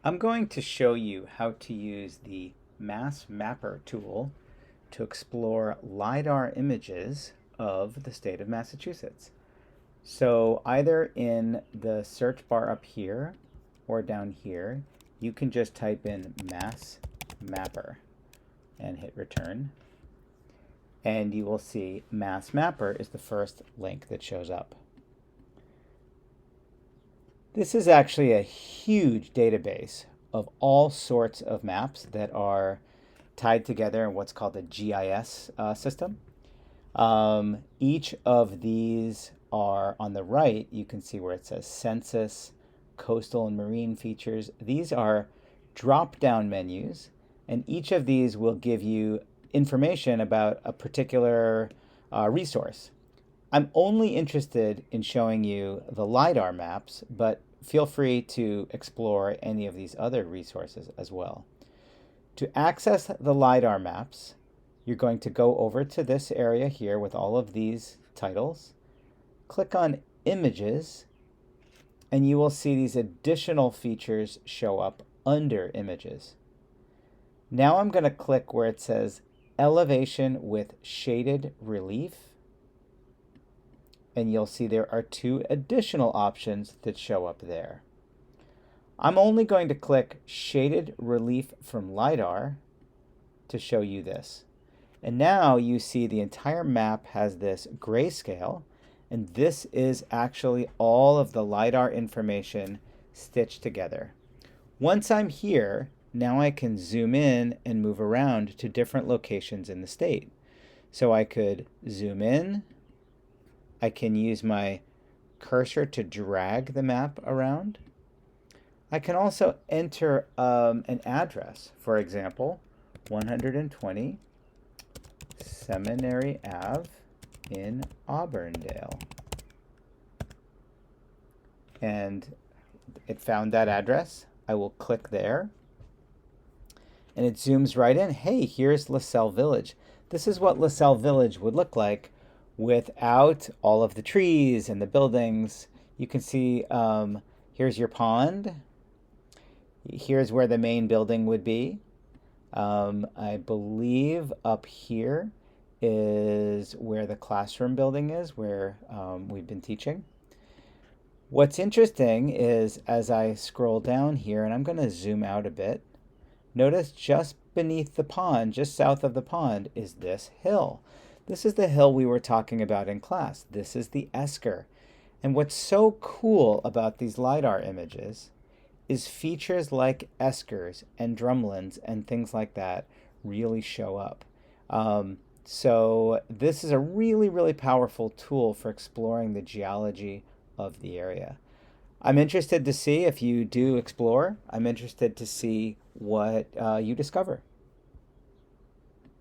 I'm going to show you how to use the Massmapper tool to explore LIDAR images of the state of Massachusetts. So either in the search bar up here or down here, you can just type in Massmapper and hit return. And you will see Massmapper is the first link that shows up. This is actually a huge database of all sorts of maps that are tied together in what's called a GIS system. Each of these are on the right. You can see where it says census, coastal and marine features. These are drop-down menus, and each of these will give you information about a particular resource. I'm only interested in showing you the LIDAR maps, but feel free to explore any of these other resources as well. To access the LIDAR maps, you're going to go over to this area here with all of these titles, click on Images, and you will see these additional features show up under Images. Now I'm going to click where it says Elevation with Shaded Relief, and you'll see there are two additional options that show up there. I'm only going to click Shaded Relief from LIDAR to show you this. And now you see the entire map has this grayscale, and this is actually all of the LIDAR information stitched together. Once I'm here, now I can zoom in and move around to different locations in the state. So I could zoom in, I can use my cursor to drag the map around. I can also enter an address, for example, 120 Seminary Ave in Auburndale. And it found that address. I will click there. And it zooms right in. Hey, here's LaSalle Village. This is what LaSalle Village would look like without all of the trees and the buildings. You can see here's your pond. Here's where the main building would be. I believe up here is where the classroom building is, where we've been teaching. What's interesting is as I scroll down here, and I'm going to zoom out a bit, notice just beneath the pond, just south of the pond, is this hill. This is the hill we were talking about in class. This is the esker. And what's so cool about these LIDAR images is features like eskers and drumlins and things like that really show up. So this is a really, really powerful tool for exploring the geology of the area. I'm interested to see if you do explore. I'm interested to see what you discover.